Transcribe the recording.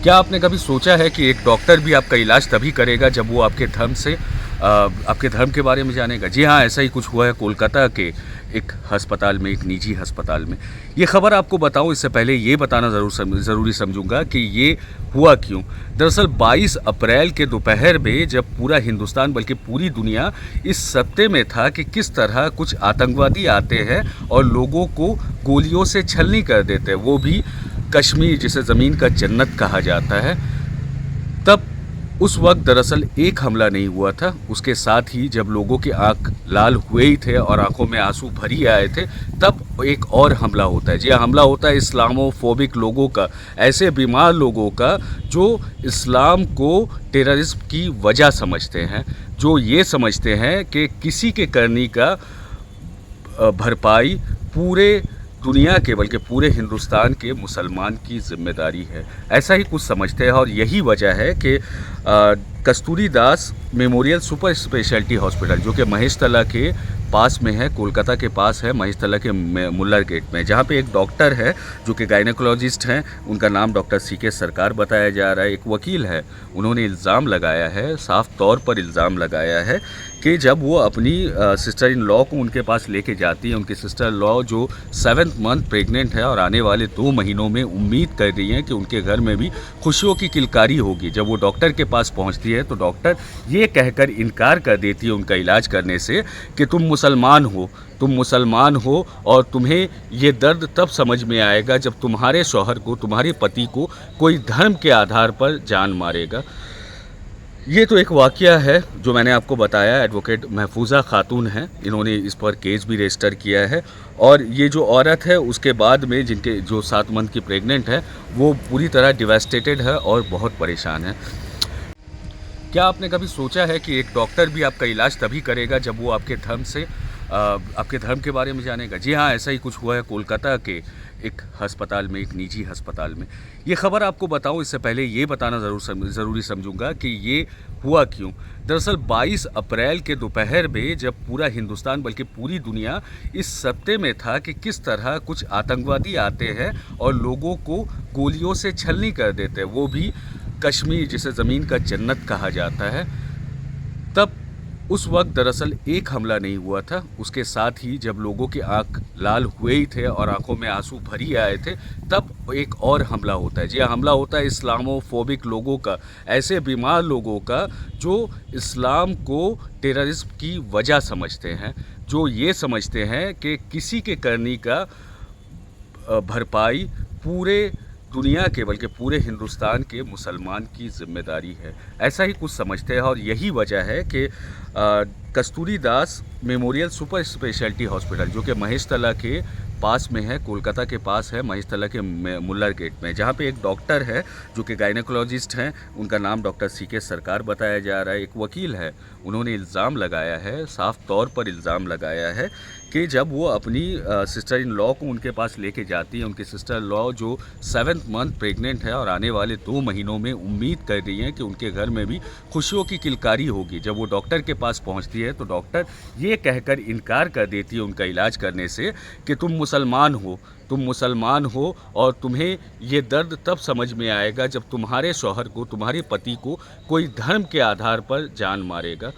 क्या आपने कभी सोचा है कि एक डॉक्टर भी आपका इलाज तभी करेगा जब वो आपके धर्म के बारे में जानेगा? जी हाँ, ऐसा ही कुछ हुआ है कोलकाता के एक अस्पताल में, एक निजी अस्पताल में। ये खबर आपको बताऊं इससे पहले ये बताना ज़रूरी समझूंगा कि ये हुआ क्यों। दरअसल 22 अप्रैल के दोपहर में जब पूरा हिंदुस्तान बल्कि पूरी दुनिया इस सत्ते में था कि किस तरह कुछ आतंकवादी आते हैं और लोगों को गोलियों से छलनी कर देते हैं, वो भी कश्मीर जिसे ज़मीन का जन्नत कहा जाता है। तब उस वक्त दरअसल एक हमला नहीं हुआ था, उसके साथ ही जब लोगों की आंख लाल हुए ही थे और आंखों में आंसू भरी आए थे, तब एक और हमला होता है। जी हाँ, हमला होता है इस्लामोफोबिक लोगों का, ऐसे बीमार लोगों का जो इस्लाम को टेररिज्म की वजह समझते हैं, जो ये समझते हैं कि किसी के करनी का भरपाई पूरे दुनिया के बल्कि पूरे हिंदुस्तान के मुसलमान की जिम्मेदारी है। ऐसा ही कुछ समझते हैं और यही वजह है कि कस्तूरी दास मेमोरियल सुपर स्पेशलिटी हॉस्पिटल जो कि महेशतला के पास में है, कोलकाता के पास है, महेशतला के मुल्लर गेट में, जहाँ पे एक डॉक्टर है जो कि गायनेकोलॉजिस्ट हैं, उनका नाम डॉक्टर सीके सरकार बताया जा रहा है। एक वकील है, उन्होंने इल्ज़ाम लगाया है, साफ तौर पर इल्ज़ाम लगाया है कि जब वो अपनी सिस्टर इन लॉ को उनके पास लेके जाती है, उनकी सिस्टर लॉ जो 7th मंथ प्रेग्नेंट है और आने वाले 2 महीनों में उम्मीद कर रही है कि उनके घर में भी खुशियों की किलकारी होगी। जब वो डॉक्टर के पास पहुंचती है तो डॉक्टर ये कहकर इनकार कर देती है उनका इलाज करने से कि तुम मुसलमान हो और तुम्हें ये दर्द तब समझ में आएगा जब तुम्हारे शौहर को, तुम्हारे पति को कोई धर्म के आधार पर जान मारेगा। ये तो एक वाक़या है जो मैंने आपको बताया। एडवोकेट महफूजा खातून हैं, इन्होंने इस पर केस भी रजिस्टर किया है और ये जो औरत है उसके बाद में जिनके जो 7 मंथ की प्रेग्नेंट है वो पूरी तरह डिवास्टेटेड है और बहुत परेशान है। क्या आपने कभी सोचा है कि एक डॉक्टर भी आपका इलाज तभी करेगा जब वो आपके धर्म के बारे में जानेगा? जी हाँ, ऐसा ही कुछ हुआ है कोलकाता के एक अस्पताल में, एक निजी अस्पताल में। ये खबर आपको बताऊं इससे पहले ये बताना ज़रूरी समझूंगा कि ये हुआ क्यों। दरअसल 22 अप्रैल के दोपहर में जब पूरा हिंदुस्तान बल्कि पूरी दुनिया इस सत्ते में था कि किस तरह कुछ आतंकवादी आते हैं और लोगों को गोलियों से छलनी कर देते हैं, वो भी कश्मीर जिसे ज़मीन का जन्नत कहा जाता है। तब उस वक्त दरअसल एक हमला नहीं हुआ था, उसके साथ ही जब लोगों की आंख लाल हुए ही थे और आंखों में आंसू भरी आए थे, तब एक और हमला होता है। जी हाँ, हमला होता है इस्लामोफोबिक लोगों का, ऐसे बीमार लोगों का जो इस्लाम को टेररिज्म की वजह समझते हैं, जो ये समझते हैं कि किसी के करनी का भरपाई पूरे दुनिया के बल्कि पूरे हिंदुस्तान के मुसलमान की जिम्मेदारी है। ऐसा ही कुछ समझते हैं और यही वजह है कि कस्तूरी दास मेमोरियल सुपर स्पेशलिटी हॉस्पिटल जो कि महेशतला के पास में है, कोलकाता के पास है, महेशतला के मुल्लर गेट में, जहाँ पे एक डॉक्टर है जो कि गायनेकोलॉजिस्ट हैं, उनका नाम डॉक्टर सीके सरकार बताया जा रहा है। एक वकील है, उन्होंने इल्ज़ाम लगाया है, साफ तौर पर इल्ज़ाम लगाया है कि जब वो अपनी सिस्टर इन लॉ को उनके पास लेके जाती है, उनकी सिस्टर लॉ जो 7th मंथ प्रेग्नेंट है और आने वाले 2 महीनों में उम्मीद कर रही है कि उनके घर में भी खुशियों की किलकारी होगी। जब वो डॉक्टर के पास पहुंचती है तो डॉक्टर ये कहकर इनकार कर देती है उनका इलाज करने से कि तुम मुसलमान हो और तुम्हें ये दर्द तब समझ में आएगा जब तुम्हारे शौहर को, तुम्हारे पति को कोई धर्म के आधार पर जान मारेगा।